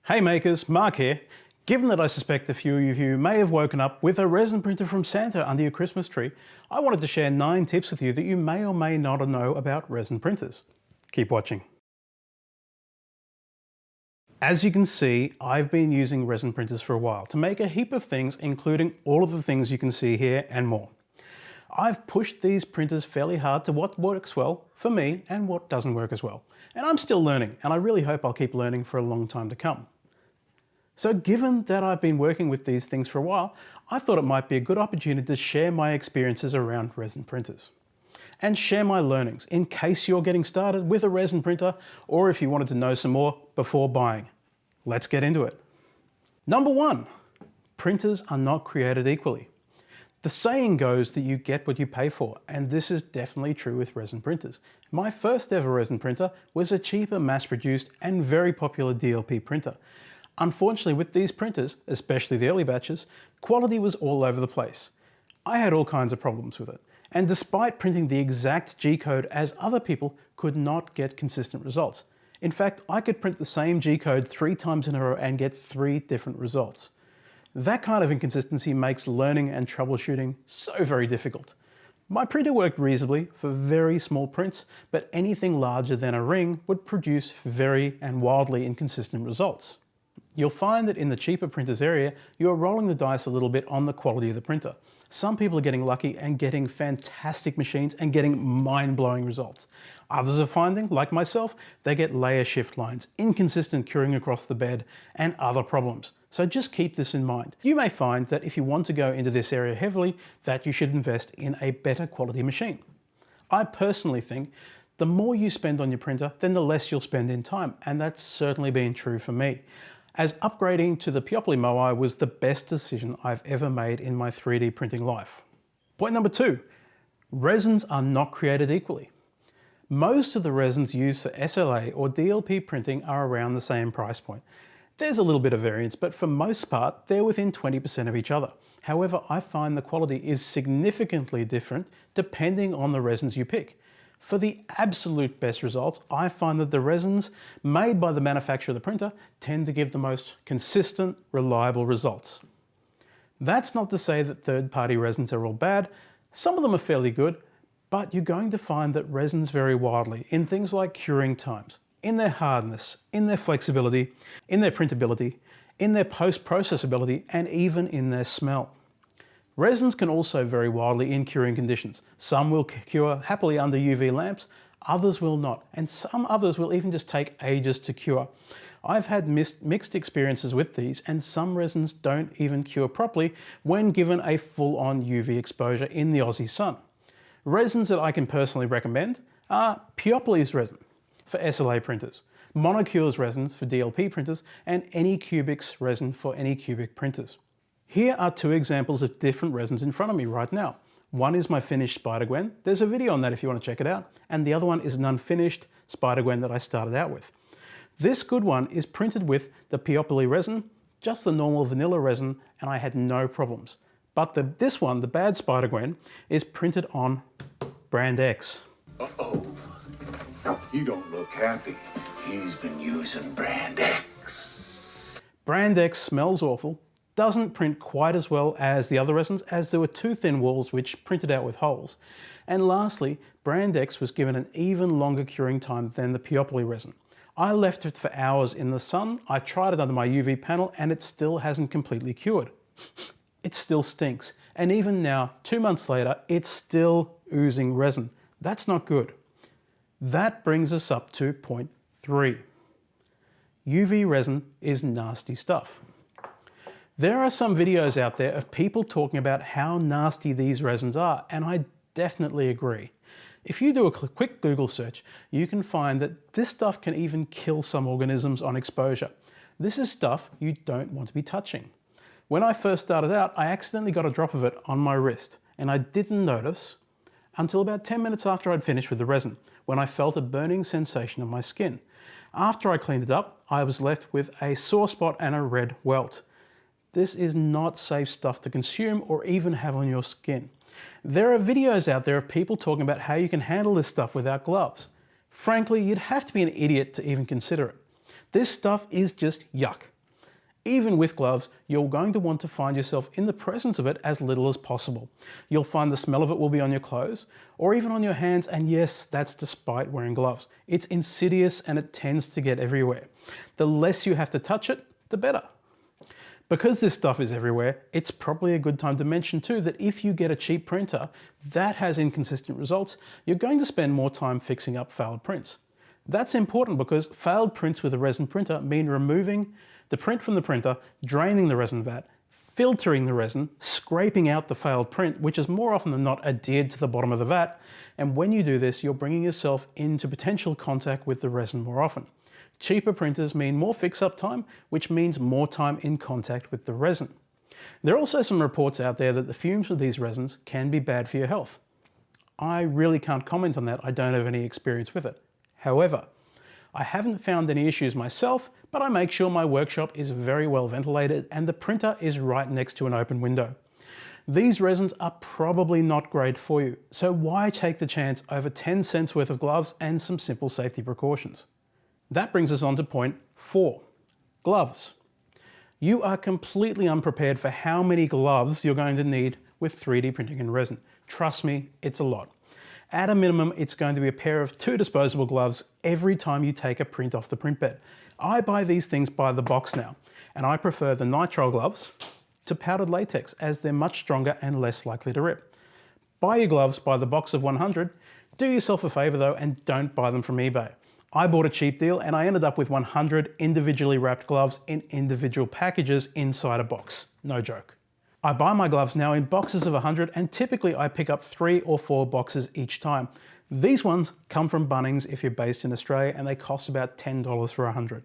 Hey makers, Mark here. Given that I suspect a few of you may have woken up with a resin printer from Santa under your Christmas tree, I wanted to share 9 tips with you that you may or may not know about resin printers. Keep watching. As you can see, I've been using resin printers for a while to make a heap of things, including all of the things you can see here and more. I've pushed these printers fairly hard to what works well for me and what doesn't work as well. And I'm still learning, and I really hope I'll keep learning for a long time to come. So given that I've been working with these things for a while, I thought it might be a good opportunity to share my experiences around resin printers and share my learnings in case you're getting started with a resin printer or if you wanted to know some more before buying. Let's get into it. Number 1, printers are not created equally. The saying goes that you get what you pay for, and this is definitely true with resin printers. My first ever resin printer was a cheaper, mass-produced and very popular DLP printer. Unfortunately, with these printers, especially the early batches, quality was all over the place. I had all kinds of problems with it, and despite printing the exact G-code as other people, could not get consistent results. In fact, I could print the same G-code 3 times in a row and get 3 different results. That kind of inconsistency makes learning and troubleshooting so very difficult. My printer worked reasonably for very small prints, but anything larger than a ring would produce very and wildly inconsistent results. You'll find that in the cheaper printers area, you're rolling the dice a little bit on the quality of the printer. Some people are getting lucky and getting fantastic machines and getting mind-blowing results. Others are finding, like myself, they get layer shift lines, inconsistent curing across the bed, and other problems. So just keep this in mind. You may find that if you want to go into this area heavily, that you should invest in a better quality machine. I personally think the more you spend on your printer, then the less you'll spend in time, and that's certainly been true for me, as upgrading to the Peopoly Moai was the best decision I've ever made in my 3D printing life. Point number 2, resins are not created equally. Most of the resins used for SLA or DLP printing are around the same price point. There's a little bit of variance, but for most part, they're within 20% of each other. However, I find the quality is significantly different depending on the resins you pick. For the absolute best results, I find that the resins made by the manufacturer of the printer tend to give the most consistent, reliable results. That's not to say that third-party resins are all bad. Some of them are fairly good, but you're going to find that resins vary wildly in things like curing times, in their hardness, in their flexibility, in their printability, in their post-processability, and even in their smell. Resins can also vary wildly in curing conditions. Some will cure happily under UV lamps, others will not, and some others will even just take ages to cure. I've had mixed experiences with these, and some resins don't even cure properly when given a full-on UV exposure in the Aussie sun. Resins that I can personally recommend are Peopoly's resin for SLA printers, Monocure's resins for DLP printers, and Anycubic's resin for Anycubic printers. Here are 2 examples of different resins in front of me right now. One is my finished Spider-Gwen. There's a video on that if you want to check it out. And the other one is an unfinished Spider-Gwen that I started out with. This good one is printed with the Peopoly resin, just the normal vanilla resin, and I had no problems. But this one, the bad Spider-Gwen, is printed on brand X. Uh-oh, you don't look happy. He's been using brand X. Brand X smells awful. Doesn't print quite as well as the other resins, as there were 2 thin walls which printed out with holes. And lastly, brand X was given an even longer curing time than the Peopoly resin. I left it for hours in the sun, I tried it under my UV panel, and it still hasn't completely cured. It still stinks, and even now, 2 months later, it's still oozing resin. That's not good. That brings us up to point 3. UV resin is nasty stuff. There are some videos out there of people talking about how nasty these resins are, and I definitely agree. If you do a quick Google search, you can find that this stuff can even kill some organisms on exposure. This is stuff you don't want to be touching. When I first started out, I accidentally got a drop of it on my wrist, and I didn't notice until about 10 minutes after I'd finished with the resin, when I felt a burning sensation on my skin. After I cleaned it up, I was left with a sore spot and a red welt. This is not safe stuff to consume or even have on your skin. There are videos out there of people talking about how you can handle this stuff without gloves. Frankly, you'd have to be an idiot to even consider it. This stuff is just yuck. Even with gloves, you're going to want to find yourself in the presence of it as little as possible. You'll find the smell of it will be on your clothes or even on your hands, and yes, that's despite wearing gloves. It's insidious and it tends to get everywhere. The less you have to touch it, the better. Because this stuff is everywhere, it's probably a good time to mention too that if you get a cheap printer that has inconsistent results, you're going to spend more time fixing up failed prints. That's important because failed prints with a resin printer mean removing the print from the printer, draining the resin vat, filtering the resin, scraping out the failed print, which is more often than not adhered to the bottom of the vat. And when you do this, you're bringing yourself into potential contact with the resin more often. Cheaper printers mean more fix-up time, which means more time in contact with the resin. There are also some reports out there that the fumes with these resins can be bad for your health. I really can't comment on that, I don't have any experience with it. However, I haven't found any issues myself, but I make sure my workshop is very well ventilated and the printer is right next to an open window. These resins are probably not great for you, so why take the chance over 10 cents worth of gloves and some simple safety precautions? That brings us on to point 4, gloves. You are completely unprepared for how many gloves you're going to need with 3D printing in resin. Trust me, it's a lot. At a minimum, it's going to be a pair of 2 disposable gloves every time you take a print off the print bed. I buy these things by the box now, and I prefer the nitrile gloves to powdered latex as they're much stronger and less likely to rip. Buy your gloves by the box of 100. Do yourself a favor though and don't buy them from eBay. I bought a cheap deal and I ended up with 100 individually wrapped gloves in individual packages inside a box. No joke. I buy my gloves now in boxes of 100 and typically I pick up 3 or 4 boxes each time. These ones come from Bunnings if you're based in Australia and they cost about $10 for 100.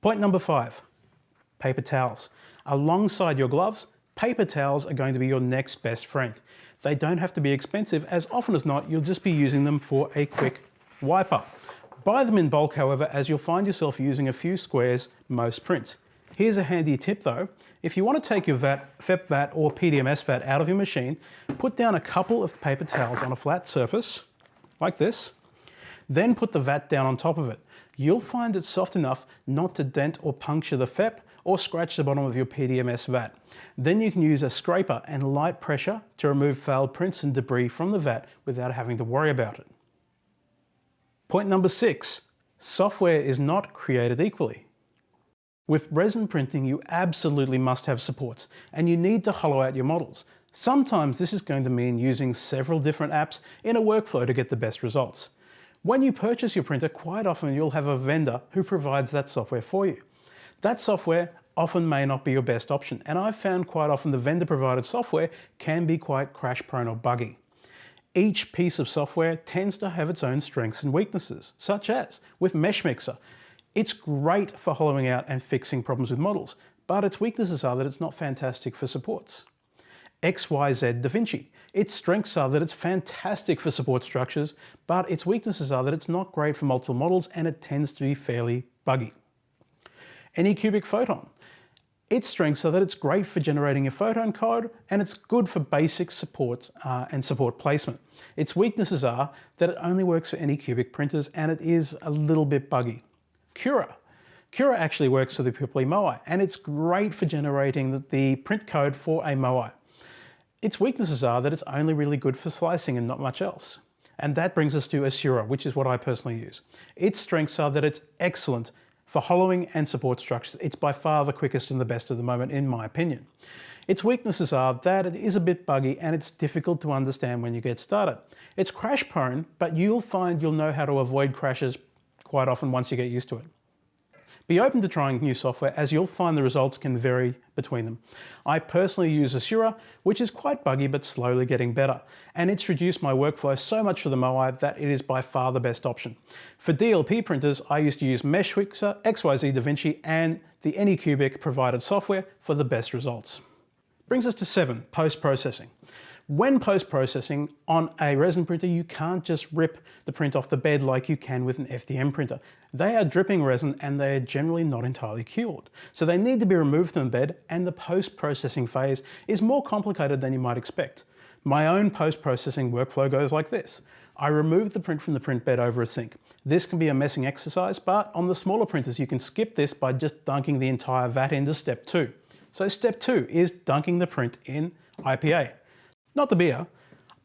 Point number 5, paper towels. Alongside your gloves, paper towels are going to be your next best friend. They don't have to be expensive, as often as not you'll just be using them for a quick wipe up. Buy them in bulk however, as you'll find yourself using a few squares most prints. Here's a handy tip though. If you want to take your FEP vat or PDMS vat out of your machine, put down a couple of paper towels on a flat surface, like this, then put the vat down on top of it. You'll find it soft enough not to dent or puncture the FEP or scratch the bottom of your PDMS vat. Then you can use a scraper and light pressure to remove failed prints and debris from the vat without having to worry about it. Point number 6, software is not created equally. With resin printing, you absolutely must have supports, and you need to hollow out your models. Sometimes this is going to mean using several different apps in a workflow to get the best results. When you purchase your printer, quite often you'll have a vendor who provides that software for you. That software often may not be your best option, and I've found quite often the vendor provided software can be quite crash prone or buggy. Each piece of software tends to have its own strengths and weaknesses, such as with Mesh Mixer. It's great for hollowing out and fixing problems with models, but its weaknesses are that it's not fantastic for supports. XYZ DaVinci. Its strengths are that it's fantastic for support structures, but its weaknesses are that it's not great for multiple models and it tends to be fairly buggy. Anycubic Photon. Its strengths are that it's great for generating a photon code and it's good for basic supports and support placement. Its weaknesses are that it only works for Anycubic printers and it is a little bit buggy. Cura. Cura actually works for the Pupli Moai and it's great for generating the print code for a Moai. Its weaknesses are that it's only really good for slicing and not much else. And that brings us to Asura, which is what I personally use. Its strengths are that it's excellent for hollowing and support structures. It's by far the quickest and the best at the moment, in my opinion. Its weaknesses are that it is a bit buggy and it's difficult to understand when you get started. It's crash prone, but you'll find you'll know how to avoid crashes quite often once you get used to it. Be open to trying new software, as you'll find the results can vary between them. I personally use Asura, which is quite buggy but slowly getting better, and it's reduced my workflow so much for the Moai that it is by far the best option. For DLP printers, I used to use Mesh Mixer, XYZ DaVinci, and the Anycubic provided software for the best results. Brings us to 7, post-processing. When post-processing on a resin printer, you can't just rip the print off the bed like you can with an FDM printer. They are dripping resin and they are generally not entirely cured. So they need to be removed from the bed, and the post-processing phase is more complicated than you might expect. My own post-processing workflow goes like this. I removed the print from the print bed over a sink. This can be a messing exercise, but on the smaller printers you can skip this by just dunking the entire vat into step 2. So step 2 is dunking the print in IPA. Not the beer,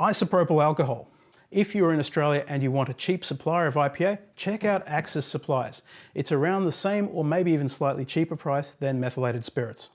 isopropyl alcohol. If you're in Australia and you want a cheap supplier of IPA, check out Axis Supplies. It's around the same or maybe even slightly cheaper price than methylated spirits.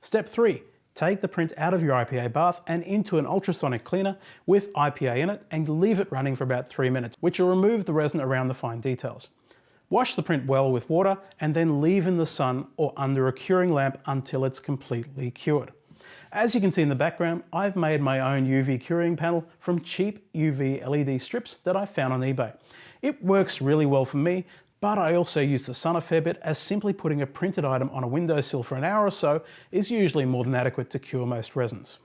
Step 3, take the print out of your IPA bath and into an ultrasonic cleaner with IPA in it and leave it running for about 3 minutes, which will remove the resin around the fine details. Wash the print well with water and then leave in the sun or under a curing lamp until it's completely cured. As you can see in the background, I've made my own UV curing panel from cheap UV LED strips that I found on eBay. It works really well for me, but I also use the sun a fair bit, as simply putting a printed item on a windowsill for an hour or so is usually more than adequate to cure most resins.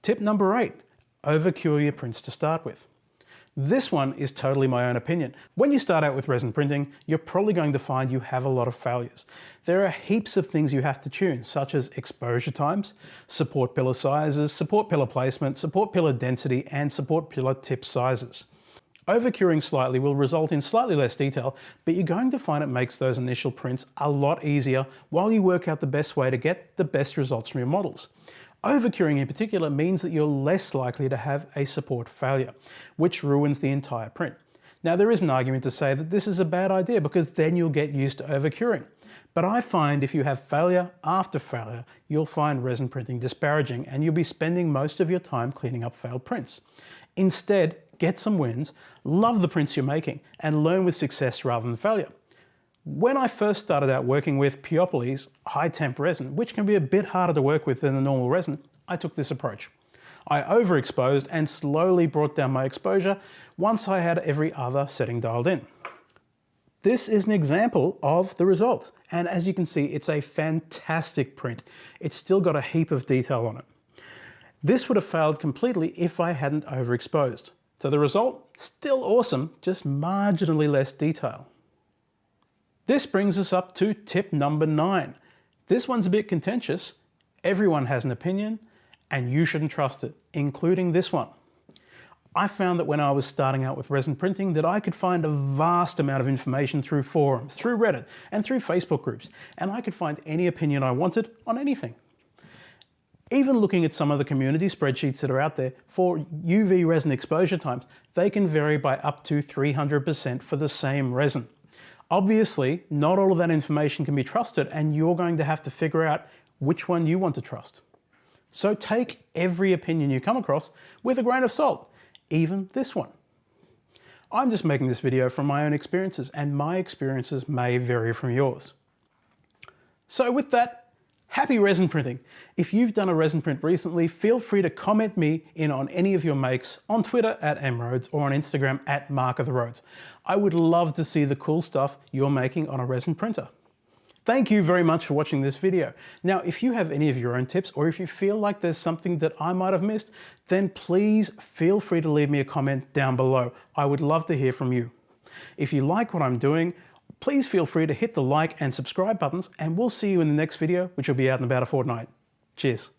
Tip number 8, overcure your prints to start with. This one is totally my own opinion. When you start out with resin printing, you're probably going to find you have a lot of failures. There are heaps of things you have to tune, such as exposure times, support pillar sizes, support pillar placement, support pillar density, and support pillar tip sizes. Overcuring slightly will result in slightly less detail, but you're going to find it makes those initial prints a lot easier while you work out the best way to get the best results from your models. Overcuring in particular means that you're less likely to have a support failure, which ruins the entire print. Now there is an argument to say that this is a bad idea because then you'll get used to overcuring. But I find if you have failure after failure, you'll find resin printing disparaging and you'll be spending most of your time cleaning up failed prints. Instead, get some wins, love the prints you're making, and learn with success rather than failure. When I first started out working with Peopoly's high temp resin, which can be a bit harder to work with than the normal resin, I took this approach. I overexposed and slowly brought down my exposure once I had every other setting dialed in. This is an example of the results, and as you can see, it's a fantastic print. It's still got a heap of detail on it. This would have failed completely if I hadn't overexposed. So the result, still awesome, just marginally less detail. This brings us up to tip number 9. This one's a bit contentious. Everyone has an opinion and you shouldn't trust it, including this one. I found that when I was starting out with resin printing that I could find a vast amount of information through forums, through Reddit and through Facebook groups, and I could find any opinion I wanted on anything. Even looking at some of the community spreadsheets that are out there for UV resin exposure times, they can vary by up to 300% for the same resin. Obviously, not all of that information can be trusted and you're going to have to figure out which one you want to trust. So take every opinion you come across with a grain of salt, even this one. I'm just making this video from my own experiences and my experiences may vary from yours. So with that, happy resin printing. If you've done a resin print recently, feel free to comment me in on any of your makes on Twitter @mroads or on Instagram @markoftheroads. I would love to see the cool stuff you're making on a resin printer. Thank you very much for watching this video. Now, if you have any of your own tips or if you feel like there's something that I might have missed, then please feel free to leave me a comment down below. I would love to hear from you. If you like what I'm doing, please feel free to hit the like and subscribe buttons, and we'll see you in the next video, which will be out in about a fortnight. Cheers.